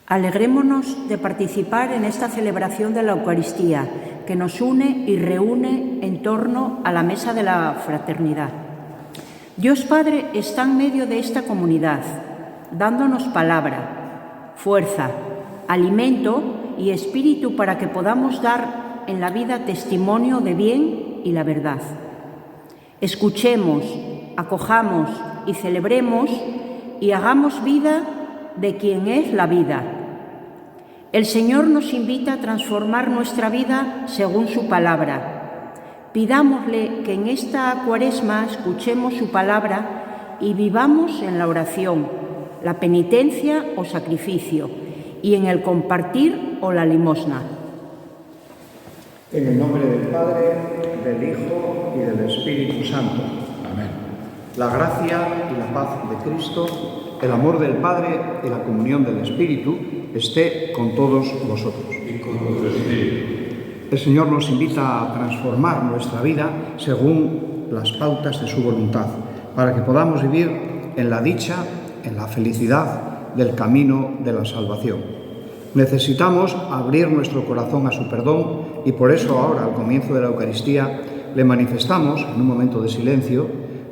Alegrémonos de participar en esta celebración de la Eucaristía, que nos une y reúne en torno a la mesa de la fraternidad. Dios Padre está en medio de esta comunidad, dándonos palabra, fuerza, alimento y espíritu para que podamos dar en la vida testimonio de bien y la verdad. Escuchemos, acojamos y celebremos y hagamos vida de quien es la vida. El Señor nos invita a transformar nuestra vida según su palabra. Pidámosle que en esta Cuaresma escuchemos su palabra y vivamos en la oración, la penitencia o sacrificio, y en el compartir o la limosna. En el nombre del Padre, del Hijo y del Espíritu Santo. Amén. La gracia y la paz de Cristo, el amor del Padre y la comunión del Espíritu esté con todos vosotros. Y con tu espíritu. El Señor nos invita a transformar nuestra vida según las pautas de su voluntad, para que podamos vivir en la dicha, en la felicidad del camino de la salvación. Necesitamos abrir nuestro corazón a su perdón y por eso ahora, al comienzo de la Eucaristía, le manifestamos, en un momento de silencio,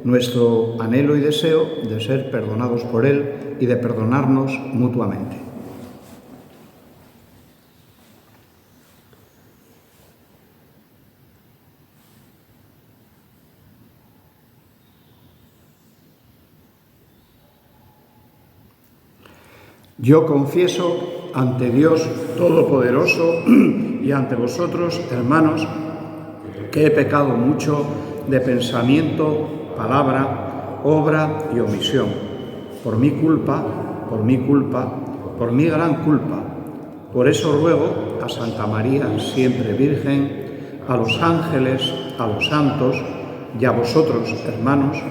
nuestro anhelo y deseo de ser perdonados por Él y de perdonarnos mutuamente. Yo confieso ante Dios Todopoderoso y ante vosotros, hermanos, que he pecado mucho de pensamiento, palabra, obra y omisión, por mi culpa, por mi gran culpa. Por eso ruego a Santa María, siempre Virgen, a los ángeles, a los santos y a vosotros, hermanos,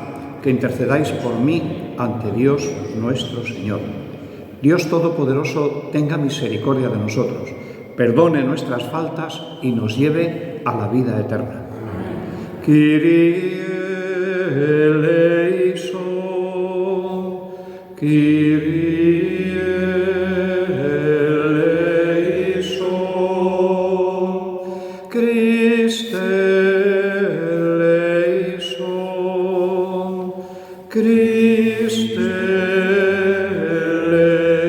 que intercedáis por mí ante Dios nuestro Señor. Dios Todopoderoso tenga misericordia de nosotros, perdone nuestras faltas y nos lleve a la vida eterna. Kyrie eleison, Kyrie eleison, Christe eleison, Christe eleison,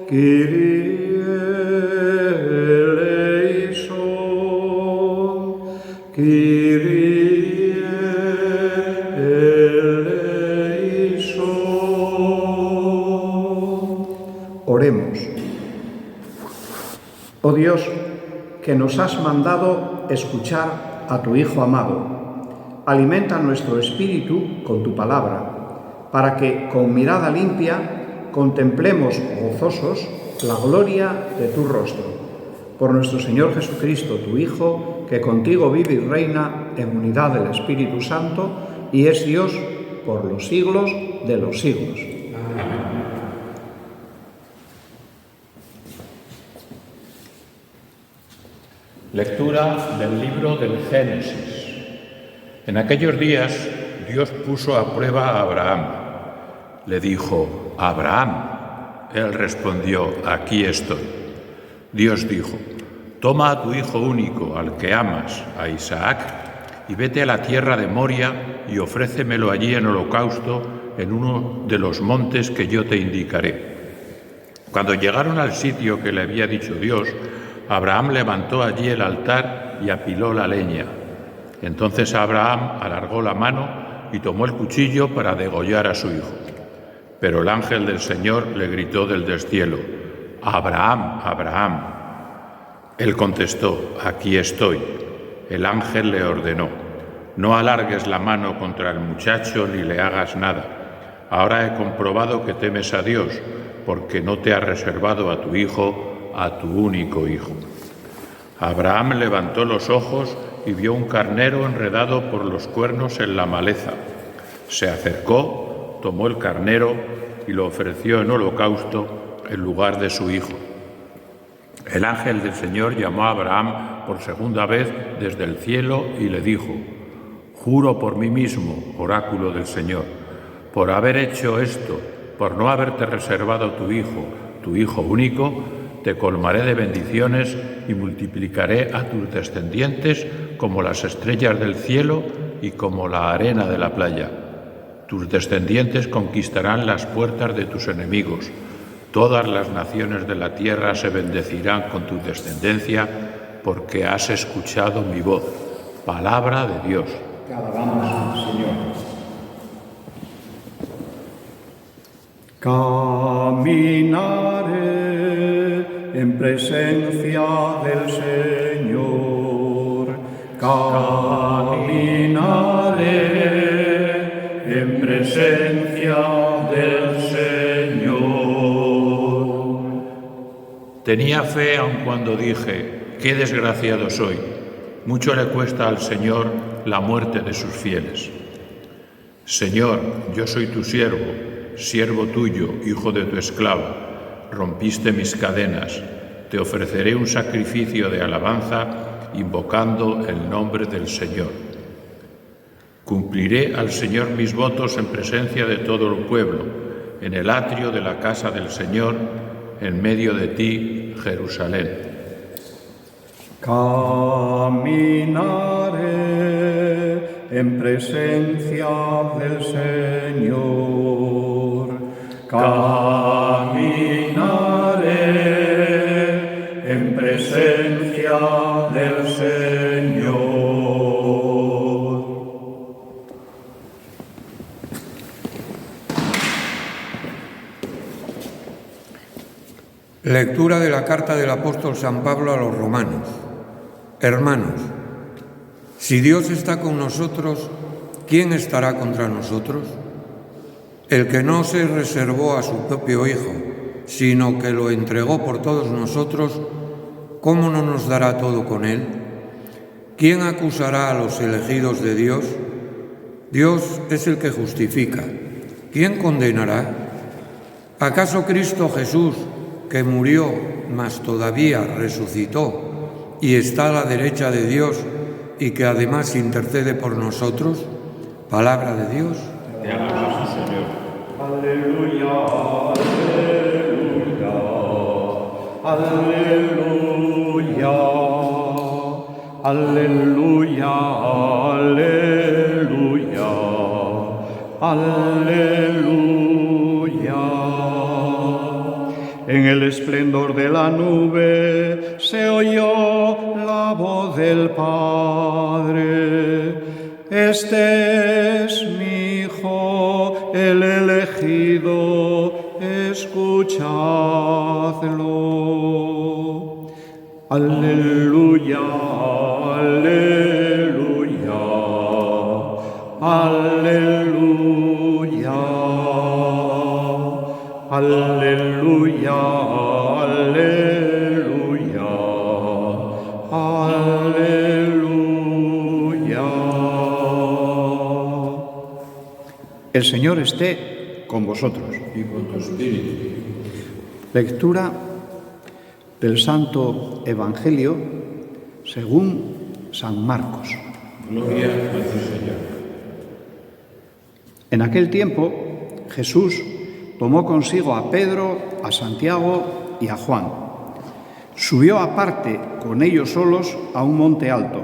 Kyrie eleison, Kyrie eleison. Oremos. Oh Dios, que nos has mandado escuchar a tu Hijo amado, alimenta nuestro espíritu con tu palabra, para que con mirada limpia contemplemos gozosos la gloria de tu rostro. Por nuestro Señor Jesucristo, tu Hijo, que contigo vive y reina en unidad del Espíritu Santo y es Dios por los siglos de los siglos. Amén. Lectura del libro del Génesis. En aquellos días Dios puso a prueba a Abraham. Le dijo: Abraham. Él respondió: aquí estoy. Dios dijo: toma a tu hijo único, al que amas, a Isaac, y vete a la tierra de Moria y ofrécemelo allí en holocausto en uno de los montes que yo te indicaré. Cuando llegaron al sitio que le había dicho Dios, Abraham levantó allí el altar y apiló la leña. Entonces Abraham alargó la mano y tomó el cuchillo para degollar a su hijo. Pero el ángel del Señor le gritó del descielo: Abraham, Abraham. Él contestó: aquí estoy. El ángel le ordenó: no alargues la mano contra el muchacho ni le hagas nada. Ahora he comprobado que temes a Dios, porque no te ha reservado a tu hijo, a tu único hijo. Abraham levantó los ojos y vio un carnero enredado por los cuernos en la maleza. Se acercó, tomó el carnero y lo ofreció en holocausto en lugar de su hijo. El ángel del Señor llamó a Abraham por segunda vez desde el cielo y le dijo: juro por mí mismo, oráculo del Señor, por haber hecho esto, por no haberte reservado tu Hijo único, te colmaré de bendiciones y multiplicaré a tus descendientes como las estrellas del cielo y como la arena de la playa. Tus descendientes conquistarán las puertas de tus enemigos. Todas las naciones de la tierra se bendecirán con tu descendencia, porque has escuchado mi voz. Palabra de Dios. Te alabamos, Señor. Caminaré en presencia del Señor. Caminaré en presencia del Señor. Tenía fe aun cuando dije, qué desgraciado soy. Mucho le cuesta al Señor la muerte de sus fieles. Señor, yo soy tu siervo tuyo, hijo de tu esclava. Rompiste mis cadenas. Te ofreceré un sacrificio de alabanza, invocando el nombre del Señor. Cumpliré al Señor mis votos en presencia de todo el pueblo, en el atrio de la casa del Señor, en medio de ti, Jerusalén. Caminaré en presencia del Señor. Caminaré en presencia del Señor. Lectura de la carta del apóstol San Pablo a los romanos. Hermanos, si Dios está con nosotros, ¿quién estará contra nosotros? El que no se reservó a su propio Hijo, sino que lo entregó por todos nosotros, ¿cómo no nos dará todo con él? ¿Quién acusará a los elegidos de Dios? Dios es el que justifica. ¿Quién condenará? ¿Acaso Cristo Jesús, que murió, mas todavía resucitó, y está a la derecha de Dios, y que además intercede por nosotros? Palabra de Dios. Te alabamos, Señor. Aleluya, aleluya, aleluya, aleluya, aleluya. En el esplendor de la nube se oyó la voz del Padre. Este es mi Hijo, el elegido, escuchadlo. Aleluya, aleluya, aleluya, aleluya, aleluya, aleluya. El Señor esté con vosotros. Y con tu espíritu. Lectura del Santo Evangelio según San Marcos. Gloria a ti, Señor. En aquel tiempo, Jesús tomó consigo a Pedro, a Santiago y a Juan. Subió aparte con ellos solos a un monte alto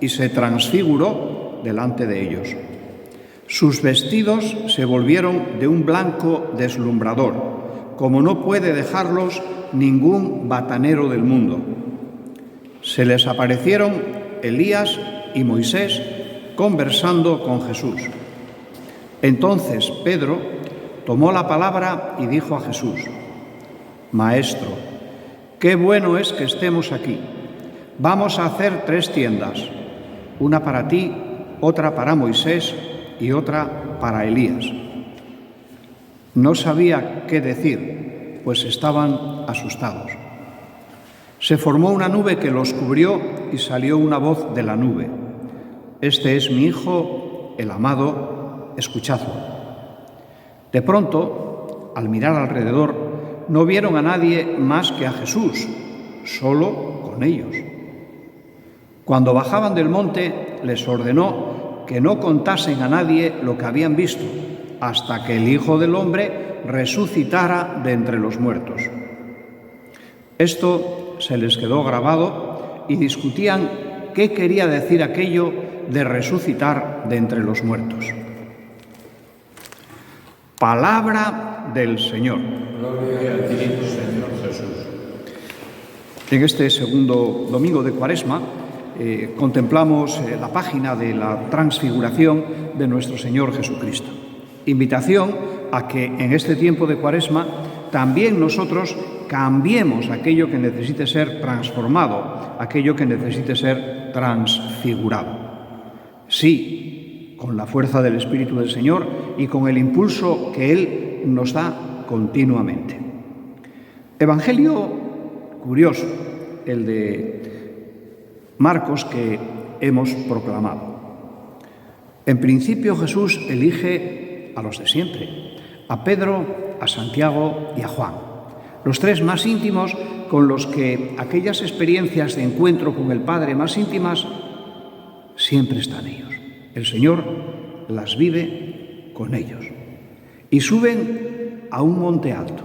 y se transfiguró delante de ellos. Sus vestidos se volvieron de un blanco deslumbrador, como no puede dejarlos ningún batanero del mundo. Se les aparecieron Elías y Moisés conversando con Jesús. Entonces Pedro tomó la palabra y dijo a Jesús: Maestro, qué bueno es que estemos aquí. Vamos a hacer 3 tiendas, una para ti, otra para Moisés y otra para Elías. No sabía qué decir, pues estaban asustados. Se formó una nube que los cubrió y salió una voz de la nube: Este es mi Hijo, el amado, escuchadlo. De pronto, al mirar alrededor, no vieron a nadie más que a Jesús, solo con ellos. Cuando bajaban del monte, les ordenó que no contasen a nadie lo que habían visto hasta que el Hijo del Hombre resucitara de entre los muertos. Esto se les quedó grabado y discutían qué quería decir aquello de resucitar de entre los muertos. Palabra del Señor. Gloria a ti, Señor Jesús. En este segundo domingo de Cuaresma contemplamos la página de la transfiguración de nuestro Señor Jesucristo. Invitación a que en este tiempo de Cuaresma también nosotros cambiemos aquello que necesite ser transformado, aquello que necesite ser transfigurado. Sí, con la fuerza del Espíritu del Señor y con el impulso que Él nos da continuamente. Evangelio curioso, el de Marcos que hemos proclamado. En principio Jesús elige a los de siempre, a Pedro, a Santiago y a Juan, los tres más íntimos con los que aquellas experiencias de encuentro con el Padre más íntimas siempre están ellos. El Señor las vive con ellos. Y suben a un monte alto,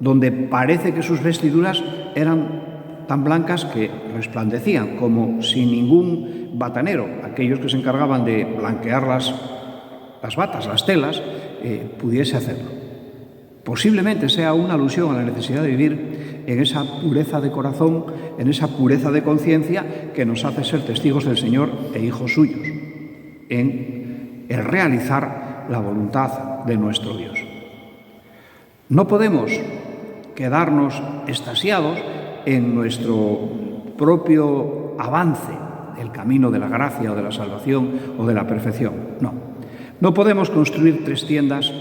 donde parece que sus vestiduras eran tan blancas que resplandecían, como si ningún batanero, aquellos que se encargaban de blanquear las batas, las telas, pudiese hacerlo. Posiblemente sea una alusión a la necesidad de vivir en esa pureza de corazón, en esa pureza de conciencia que nos hace ser testigos del Señor e hijos suyos, en el realizar la voluntad de nuestro Dios. No podemos quedarnos extasiados en nuestro propio avance del camino de la gracia o de la salvación o de la perfección. No podemos construir tres tiendas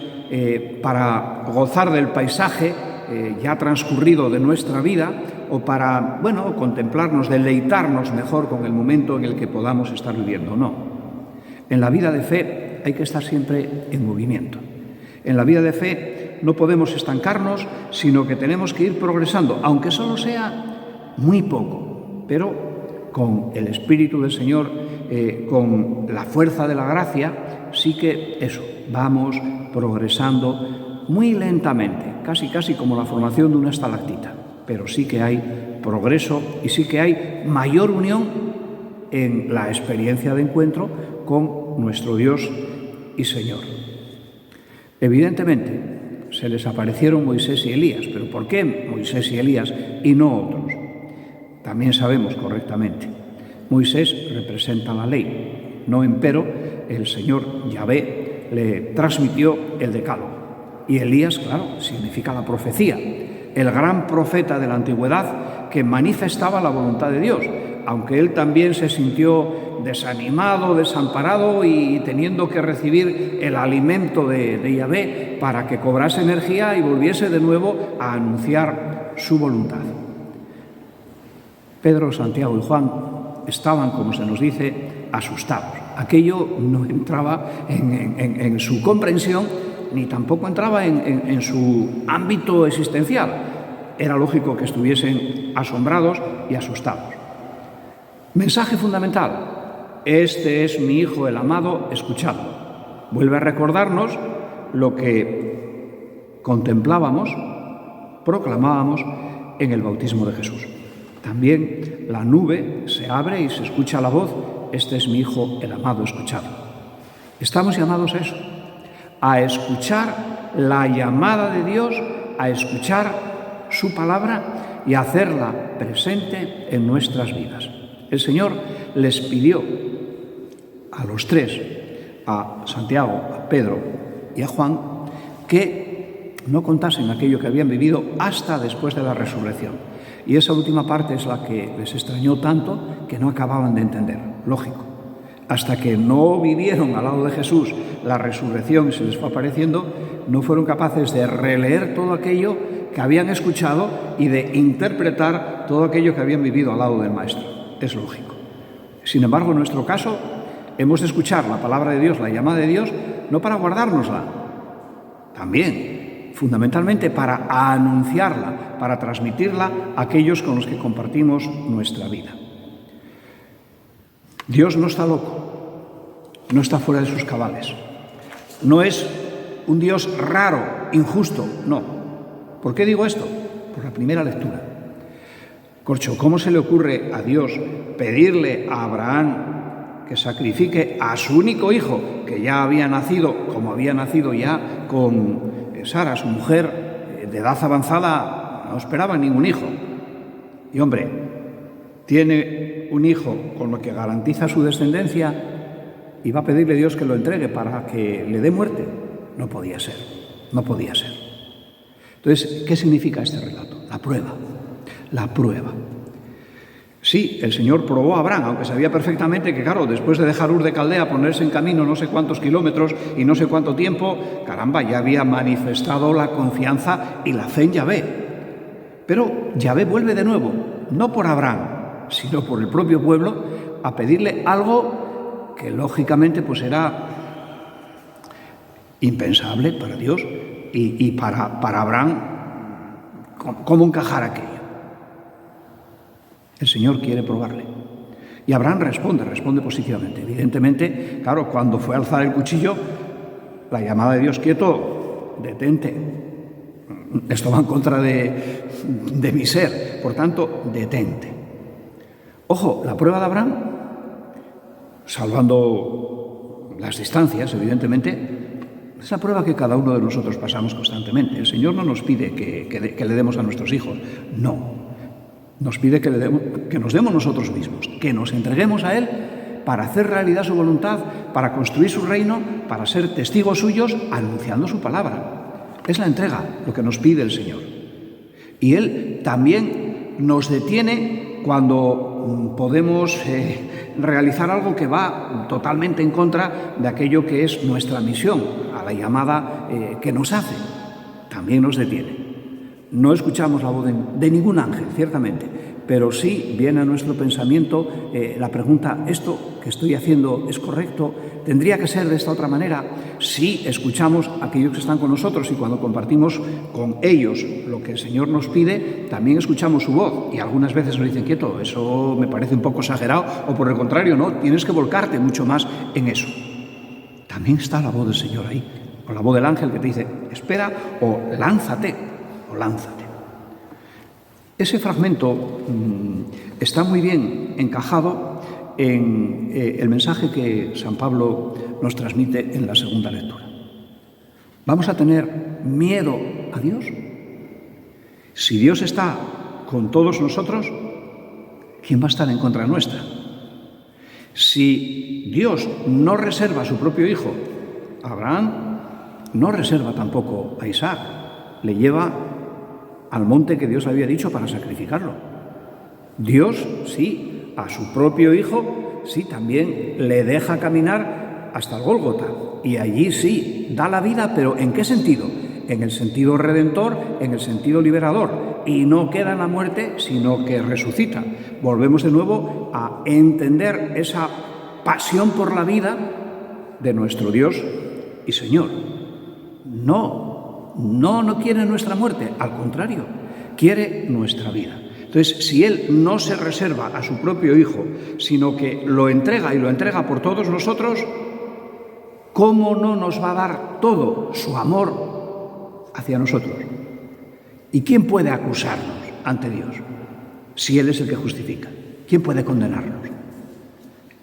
para gozar del paisaje ya transcurrido de nuestra vida o para, contemplarnos, deleitarnos mejor con el momento en el que podamos estar viviendo. No. En la vida de fe hay que estar siempre en movimiento. En la vida de fe no podemos estancarnos, sino que tenemos que ir progresando, aunque solo sea muy poco, pero con el Espíritu del Señor, con la fuerza de la gracia, sí que vamos progresando muy lentamente, casi como la formación de una estalactita, pero sí que hay progreso y sí que hay mayor unión en la experiencia de encuentro con nuestro Dios y Señor. Evidentemente, se les aparecieron Moisés y Elías, pero ¿por qué Moisés y Elías y no otros? También sabemos correctamente. Moisés representa la ley, no empero el Señor Yahvé le transmitió el decálogo. Y Elías, claro, significa la profecía, el gran profeta de la antigüedad que manifestaba la voluntad de Dios, aunque él también se sintió desanimado, desamparado y teniendo que recibir el alimento de Yahvé para que cobrase energía y volviese de nuevo a anunciar su voluntad. Pedro, Santiago y Juan estaban, como se nos dice, asustados. Aquello no entraba en su comprensión ni tampoco entraba en su ámbito existencial. Era lógico que estuviesen asombrados y asustados. Mensaje fundamental: este es mi Hijo el amado, escuchadlo. Vuelve a recordarnos lo que contemplábamos, proclamábamos en el bautismo de Jesús. También la nube se abre y se escucha la voz: este es mi Hijo el amado, escuchadlo. Estamos llamados a eso, a escuchar la llamada de Dios, a escuchar su palabra y a hacerla presente en nuestras vidas. El Señor les pidió a los tres, a Santiago, a Pedro y a Juan, que no contasen aquello que habían vivido hasta después de la resurrección. Y esa última parte es la que les extrañó tanto que no acababan de entender. Lógico. Hasta que no vivieron al lado de Jesús la resurrección y se les fue apareciendo, no fueron capaces de releer todo aquello que habían escuchado y de interpretar todo aquello que habían vivido al lado del Maestro. Es lógico. Sin embargo, en nuestro caso, hemos de escuchar la palabra de Dios, la llamada de Dios, no para guardárnosla, también, fundamentalmente para anunciarla, para transmitirla a aquellos con los que compartimos nuestra vida. Dios no está loco, no está fuera de sus cabales. No es un Dios raro, injusto. No. ¿Por qué digo esto? Por la primera lectura. Corcho, ¿cómo se le ocurre a Dios pedirle a Abraham que sacrifique a su único hijo, que ya había nacido, como había nacido ya con Sara, su mujer de edad avanzada, no esperaba ningún hijo? Y hombre, tiene un hijo con lo que garantiza su descendencia y va a pedirle a Dios que lo entregue para que le dé muerte. No podía ser, no podía ser. Entonces, ¿qué significa este relato? La prueba, la prueba. Sí, el Señor probó a Abraham, aunque sabía perfectamente que, claro, después de dejar Ur de Caldea, ponerse en camino no sé cuántos kilómetros y no sé cuánto tiempo, caramba, ya había manifestado la confianza y la fe en Yahvé. Pero Yahvé vuelve de nuevo, no por Abraham, sino por el propio pueblo, a pedirle algo que lógicamente pues era impensable para Dios y para Abraham, ¿cómo encajar aquello? El Señor quiere probarle. Y Abraham responde positivamente. Evidentemente, claro, cuando fue a alzar el cuchillo, la llamada de Dios: quieto, detente. Esto va en contra de mi ser, por tanto, detente. Ojo, la prueba de Abraham, salvando las distancias, evidentemente, es la prueba que cada uno de nosotros pasamos constantemente. El Señor no nos pide que le demos a nuestros hijos, no. Nos pide que nos demos nosotros mismos, que nos entreguemos a Él para hacer realidad su voluntad, para construir su reino, para ser testigos suyos, anunciando su palabra. Es la entrega lo que nos pide el Señor. Y Él también nos detiene cuando podemos realizar algo que va totalmente en contra de aquello que es nuestra misión, a la llamada que nos hace. También nos detiene. No escuchamos la voz de ningún ángel, ciertamente, pero sí viene a nuestro pensamiento la pregunta: ¿esto que estoy haciendo es correcto? ¿Tendría que ser de esta otra manera? Sí, escuchamos a aquellos que están con nosotros, y cuando compartimos con ellos lo que el Señor nos pide, también escuchamos su voz, y algunas veces nos dicen: quieto, eso me parece un poco exagerado, o por el contrario, no, tienes que volcarte mucho más en eso. También está la voz del Señor ahí, o la voz del ángel que te dice: espera, o lánzate. Lánzate. Ese fragmento está muy bien encajado en el mensaje que San Pablo nos transmite en la segunda lectura. ¿Vamos a tener miedo a Dios? Si Dios está con todos nosotros, ¿quién va a estar en contra nuestra? Si Dios no reserva a su propio hijo, Abraham no reserva tampoco a Isaac, le lleva al monte que Dios había dicho para sacrificarlo. Dios, sí, a su propio hijo, sí, también le deja caminar hasta el Gólgota. Y allí sí, da la vida, pero ¿en qué sentido? En el sentido redentor, en el sentido liberador. Y no queda en la muerte, sino que resucita. Volvemos de nuevo a entender esa pasión por la vida de nuestro Dios y Señor. No quiere nuestra muerte, al contrario, quiere nuestra vida. Entonces, si Él no se reserva a su propio Hijo, sino que lo entrega y lo entrega por todos nosotros, ¿cómo no nos va a dar todo su amor hacia nosotros? ¿Y quién puede acusarnos ante Dios si Él es el que justifica? ¿Quién puede condenarnos?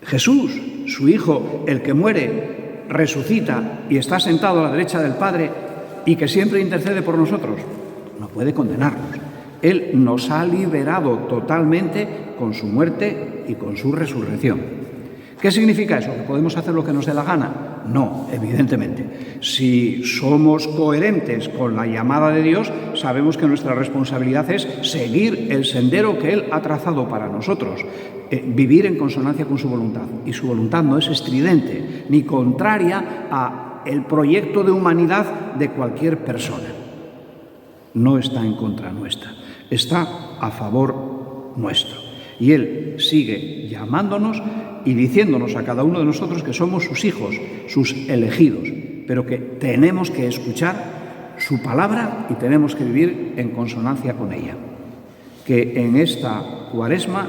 Jesús, su Hijo, el que muere, resucita y está sentado a la derecha del Padre, y que siempre intercede por nosotros, no puede condenarnos. Él nos ha liberado totalmente con su muerte y con su resurrección. ¿Qué significa eso? ¿Que podemos hacer lo que nos dé la gana? No, evidentemente. Si somos coherentes con la llamada de Dios, sabemos que nuestra responsabilidad es seguir el sendero que Él ha trazado para nosotros, vivir en consonancia con su voluntad. Y su voluntad no es estridente ni contraria a el proyecto de humanidad de cualquier persona. No está en contra nuestra, está a favor nuestro. Y Él sigue llamándonos y diciéndonos a cada uno de nosotros que somos sus hijos, sus elegidos, pero que tenemos que escuchar su palabra y tenemos que vivir en consonancia con ella. Que en esta Cuaresma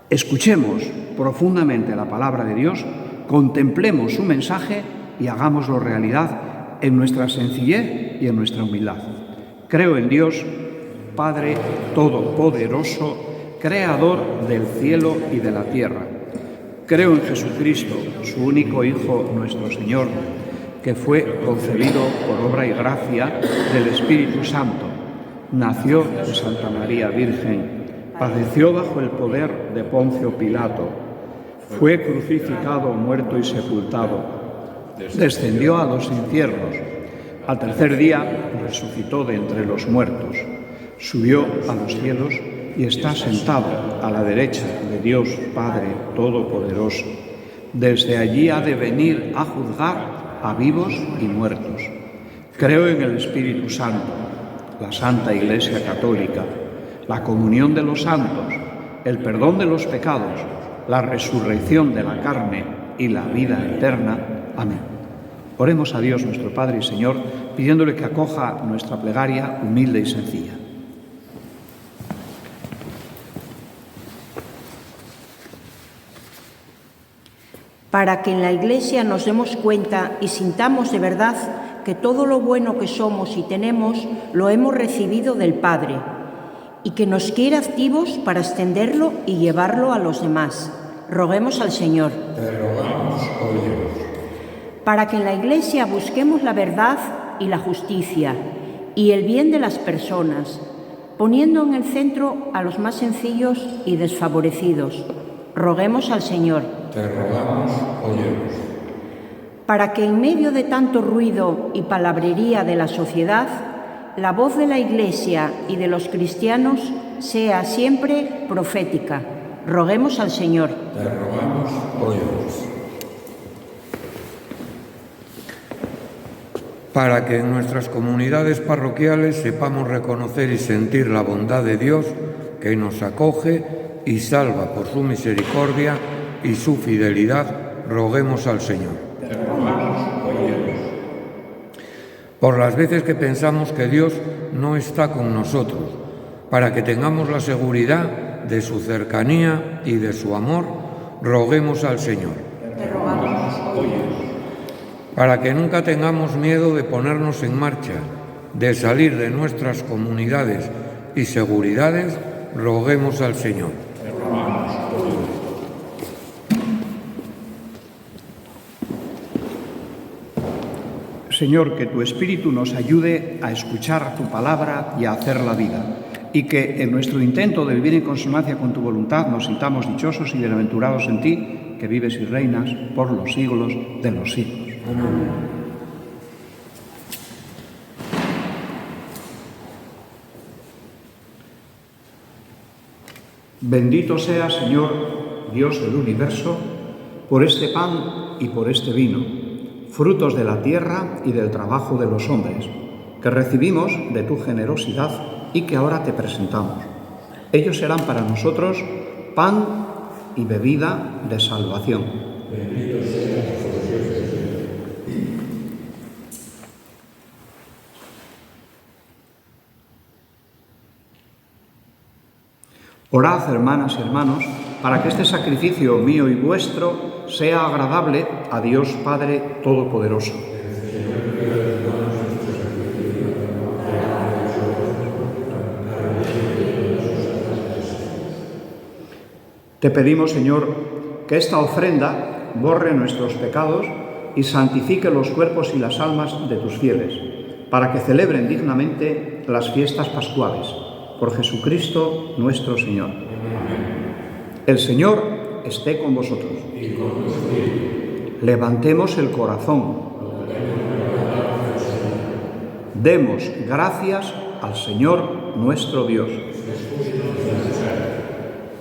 escuchemos profundamente la palabra de Dios, contemplemos su mensaje y hagámoslo realidad en nuestra sencillez y en nuestra humildad. Creo en Dios, Padre Todopoderoso, Creador del cielo y de la tierra. Creo en Jesucristo, su único Hijo, nuestro Señor, que fue concebido por obra y gracia del Espíritu Santo. Nació de Santa María Virgen, padeció bajo el poder de Poncio Pilato, fue crucificado, muerto y sepultado, descendió a los infiernos, al tercer día resucitó de entre los muertos, subió a los cielos y está sentado a la derecha de Dios Padre Todopoderoso. Desde allí ha de venir a juzgar a vivos y muertos. Creo en el Espíritu Santo, la Santa Iglesia Católica, la comunión de los santos, el perdón de los pecados, la resurrección de la carne y la vida eterna. Amén. Oremos a Dios nuestro Padre y Señor, pidiéndole que acoja nuestra plegaria humilde y sencilla. Para que en la Iglesia nos demos cuenta y sintamos de verdad que todo lo bueno que somos y tenemos lo hemos recibido del Padre y que nos quiere activos para extenderlo y llevarlo a los demás. Roguemos al Señor. Te rogamos, óyenos. Para que en la Iglesia busquemos la verdad y la justicia y el bien de las personas, poniendo en el centro a los más sencillos y desfavorecidos. Roguemos al Señor. Te rogamos, óyenos. Para que en medio de tanto ruido y palabrería de la sociedad, la voz de la Iglesia y de los cristianos sea siempre profética. Roguemos al Señor. Te rogamos, óyenos. Para que en nuestras comunidades parroquiales sepamos reconocer y sentir la bondad de Dios que nos acoge y salva por su misericordia y su fidelidad, roguemos al Señor. Te rogamos, óyenos. Por las veces que pensamos que Dios no está con nosotros, para que tengamos la seguridad de su cercanía y de su amor, roguemos al Señor. Te rogamos, Óyenos. Para que nunca tengamos miedo de ponernos en marcha, de salir de nuestras comunidades y seguridades, roguemos al Señor. Te rogamos, óyenos. Señor, que tu Espíritu nos ayude a escuchar tu palabra y a hacer la vida, y que en nuestro intento de vivir en consonancia con tu voluntad nos sintamos dichosos y bienaventurados en ti, que vives y reinas por los siglos de los siglos. Amén. Bendito sea, Señor, Dios del universo, por este pan y por este vino, frutos de la tierra y del trabajo de los hombres, que recibimos de tu generosidad y que ahora te presentamos. Ellos serán para nosotros pan y bebida de salvación. Bendito seas por Dios. Orad, hermanas y hermanos, para que este sacrificio mío y vuestro sea agradable a Dios Padre Todopoderoso. Te pedimos, Señor, que esta ofrenda borre nuestros pecados y santifique los cuerpos y las almas de tus fieles, para que celebren dignamente las fiestas pascuales. Por Jesucristo nuestro Señor. El Señor esté con vosotros. Levantemos el corazón. Demos gracias al Señor nuestro Dios.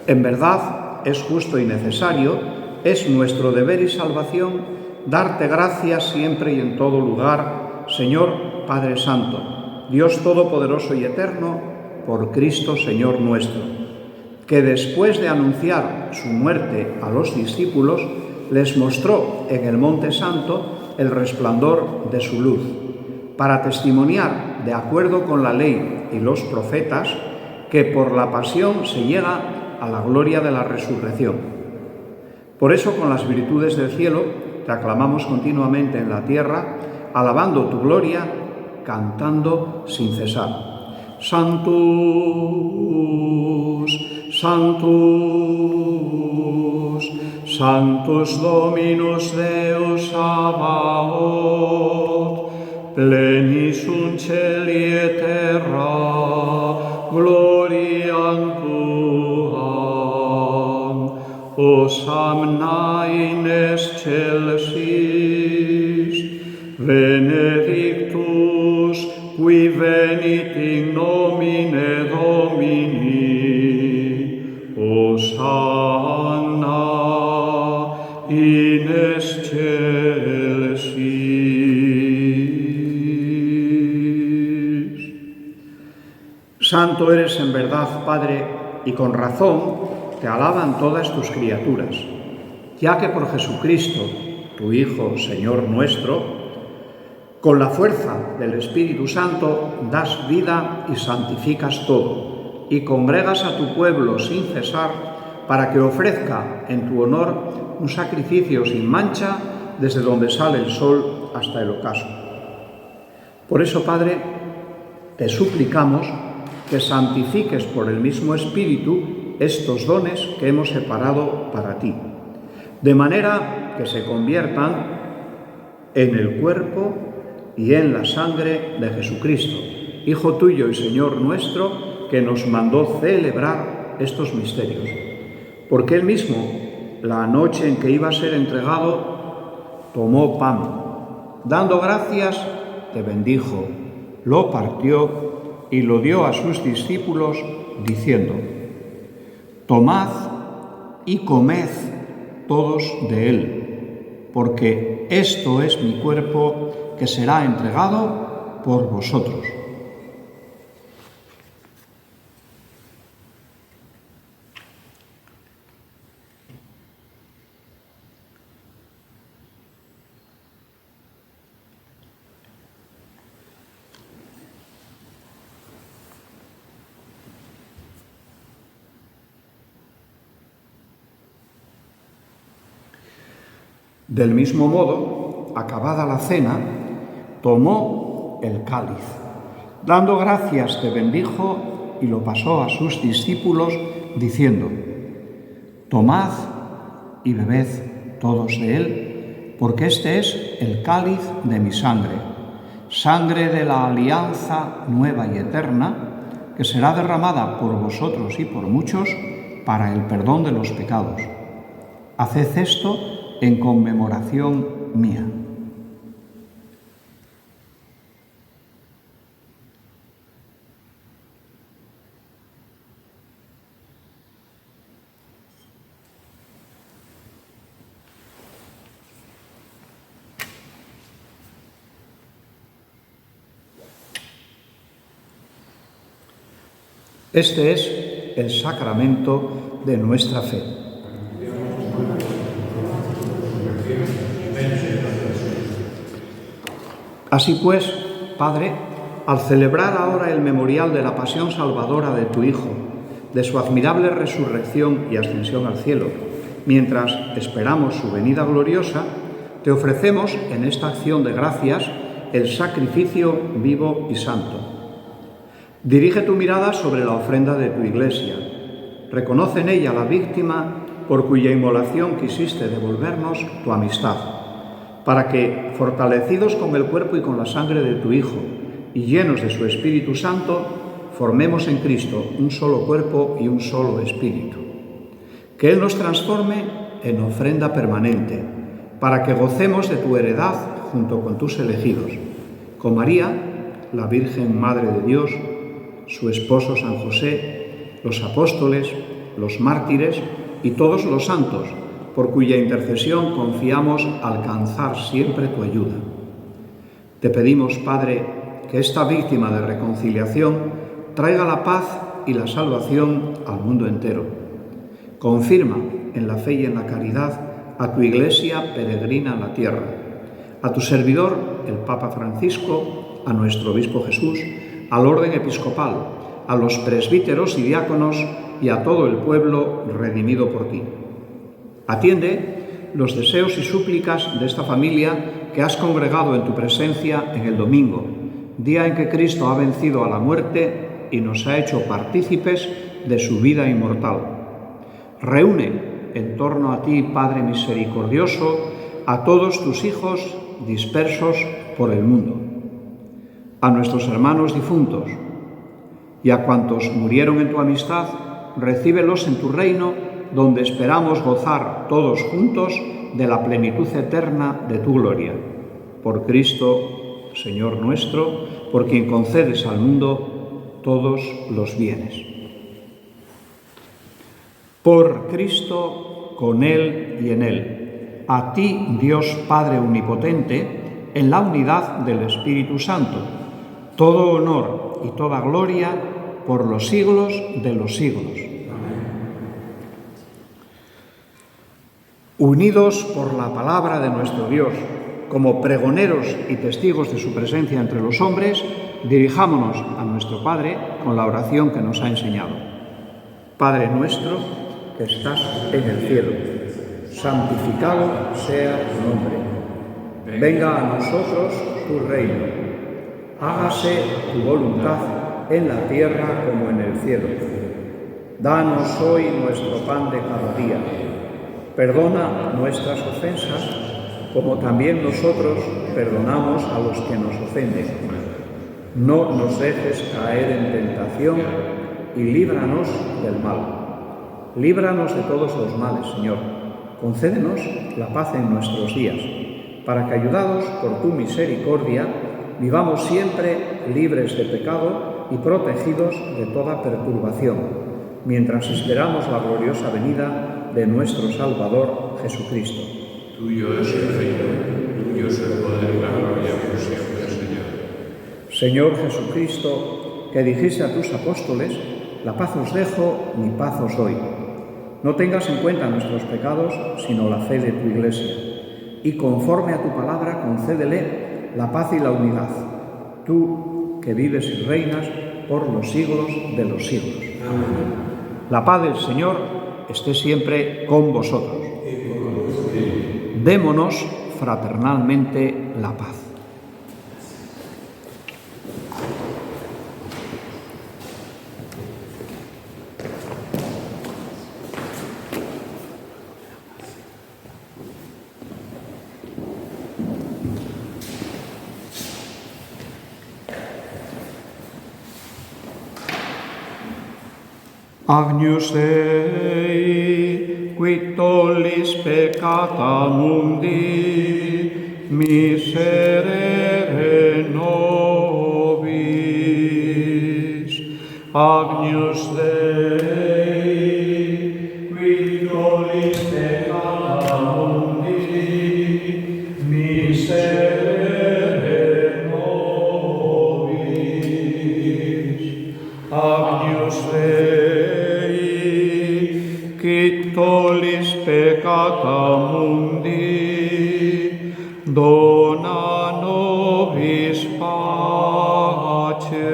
En verdad es justo y necesario, es nuestro deber y salvación darte gracias siempre y en todo lugar, Señor Padre Santo, Dios Todopoderoso y Eterno, por Cristo Señor nuestro, que después de anunciar su muerte a los discípulos, les mostró en el Monte Santo el resplandor de su luz, para testimoniar, de acuerdo con la ley y los profetas, que por la pasión se llega a la gloria de la resurrección. Por eso, con las virtudes del cielo, te aclamamos continuamente en la tierra, alabando tu gloria, cantando sin cesar. Sanctus, Sanctus, Sanctus Dominus Deus Sabaoth, plenis sunt celi et terra, gloriam Tuam. Hosanna in excelsis, benedictus qui venit in nomine Domini, Hosanna in excelsis. Santo eres en verdad, Padre, y con razón te alaban todas tus criaturas, ya que por Jesucristo, tu Hijo, Señor nuestro, con la fuerza del Espíritu Santo das vida y santificas todo, y congregas a tu pueblo sin cesar para que ofrezca en tu honor un sacrificio sin mancha desde donde sale el sol hasta el ocaso. Por eso, Padre, te suplicamos que santifiques por el mismo Espíritu estos dones que hemos separado para ti, de manera que se conviertan en el cuerpo y en la sangre de Jesucristo, Hijo tuyo y Señor nuestro, que nos mandó celebrar estos misterios. Porque él mismo, la noche en que iba a ser entregado, tomó pan, dando gracias, te bendijo, lo partió y lo dio a sus discípulos, diciendo: tomad y comed todos de él, porque esto es mi cuerpo que será entregado por vosotros. Del mismo modo, acabada la cena, tomó el cáliz. Dando gracias, te bendijo y lo pasó a sus discípulos, diciendo: tomad y bebed todos de él, porque este es el cáliz de mi sangre, sangre de la alianza nueva y eterna, que será derramada por vosotros y por muchos para el perdón de los pecados. Haced esto en conmemoración mía. Este es el sacramento de nuestra fe. Así pues, Padre, al celebrar ahora el memorial de la pasión salvadora de tu Hijo, de su admirable resurrección y ascensión al cielo, mientras esperamos su venida gloriosa, te ofrecemos en esta acción de gracias el sacrificio vivo y santo. Dirige tu mirada sobre la ofrenda de tu Iglesia. Reconoce en ella la víctima por cuya inmolación quisiste devolvernos tu amistad, para que, fortalecidos con el cuerpo y con la sangre de tu Hijo y llenos de su Espíritu Santo, formemos en Cristo un solo cuerpo y un solo espíritu. Que Él nos transforme en ofrenda permanente, para que gocemos de tu heredad junto con tus elegidos, con María, la Virgen Madre de Dios, su esposo San José, los apóstoles, los mártires y todos los santos, por cuya intercesión confiamos alcanzar siempre tu ayuda. Te pedimos, Padre, que esta víctima de reconciliación traiga la paz y la salvación al mundo entero. Confirma en la fe y en la caridad a tu Iglesia peregrina en la tierra, a tu servidor, el Papa Francisco, a nuestro Obispo Jesús, al orden episcopal, a los presbíteros y diáconos y a todo el pueblo redimido por ti. Atiende los deseos y súplicas de esta familia que has congregado en tu presencia en el domingo, día en que Cristo ha vencido a la muerte y nos ha hecho partícipes de su vida inmortal. Reúne en torno a ti, Padre misericordioso, a todos tus hijos dispersos por el mundo, a nuestros hermanos difuntos y a cuantos murieron en tu amistad, recíbelos en tu reino, donde esperamos gozar todos juntos de la plenitud eterna de tu gloria. Por Cristo, Señor nuestro, por quien concedes al mundo todos los bienes. Por Cristo, con Él y en Él, a ti, Dios Padre Omnipotente, en la unidad del Espíritu Santo, todo honor y toda gloria por los siglos de los siglos. Unidos por la palabra de nuestro Dios, como pregoneros y testigos de su presencia entre los hombres, dirijámonos a nuestro Padre con la oración que nos ha enseñado. Padre nuestro, que estás en el cielo, santificado sea tu nombre. Venga a nosotros tu reino. Hágase tu voluntad en la tierra como en el cielo. Danos hoy nuestro pan de cada día. Perdona nuestras ofensas, como también nosotros perdonamos a los que nos ofenden. No nos dejes caer en tentación y líbranos del mal. Líbranos de todos los males, Señor. Concédenos la paz en nuestros días, para que, ayudados por tu misericordia, vivamos siempre libres de pecado y protegidos de toda perturbación, mientras esperamos la gloriosa venida de nuestro Salvador Jesucristo. Tuyo es el reino, tuyo es el poder y la gloria por siempre, Señor. Señor Jesucristo, que dijiste a tus apóstoles, la paz os dejo, mi paz os doy. No tengas en cuenta nuestros pecados, sino la fe de tu Iglesia, y conforme a tu palabra concédele la paz y la unidad, tú que vives y reinas por los siglos de los siglos. Amén. La paz del Señor esté siempre con vosotros. Démonos fraternalmente la paz. Agnus Dei, qui tollis peccata mundi, miserere nobis. Agnus Dei, qui tollis peccata mundi, miserere nobis. Agnus Dei, qui tollis peccata mundi, dona nobis pace.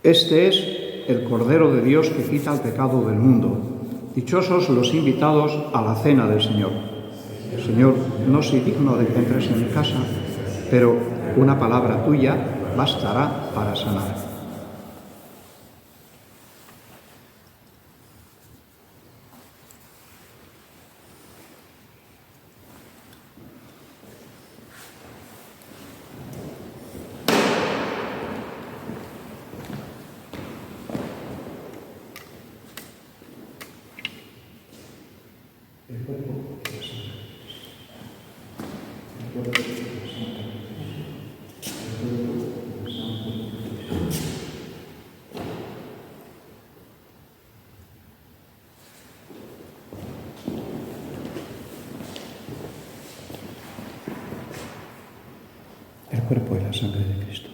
Este es el Cordero de Dios que quita el pecado del mundo. Dichosos los invitados a la cena del Señor. Señor, no soy digno de que entres en mi casa, pero una palabra tuya bastará para sanar. El cuerpo y la sangre de Cristo.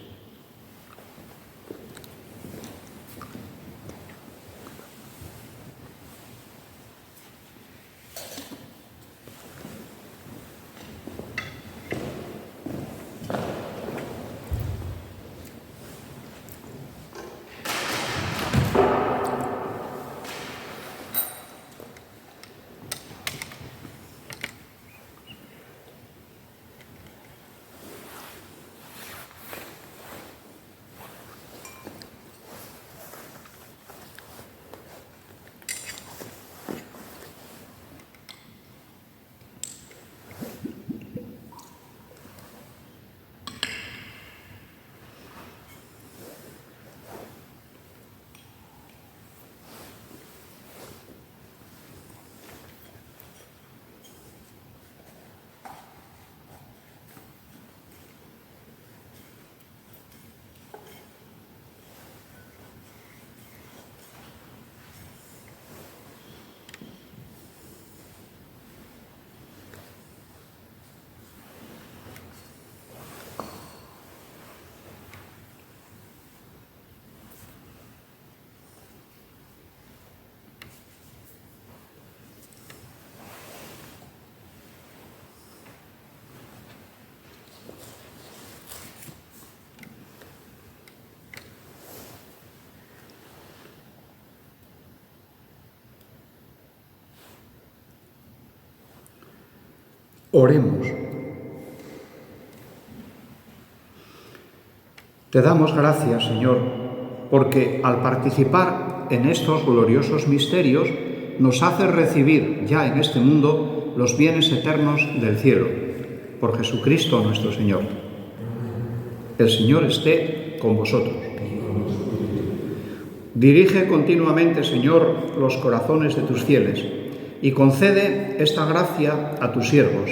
Oremos. Te damos gracias, Señor, porque al participar en estos gloriosos misterios nos haces recibir ya en este mundo los bienes eternos del cielo, por Jesucristo nuestro Señor. El Señor esté con vosotros. Dirige continuamente, Señor, los corazones de tus fieles y concede esta gracia a tus siervos,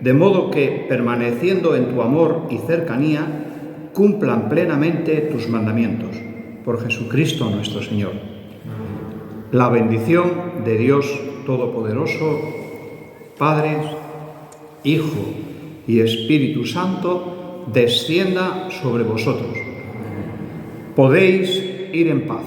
de modo que, permaneciendo en tu amor y cercanía, cumplan plenamente tus mandamientos, por Jesucristo nuestro Señor. La bendición de Dios Todopoderoso, Padre, Hijo y Espíritu Santo, descienda sobre vosotros. Podéis ir en paz.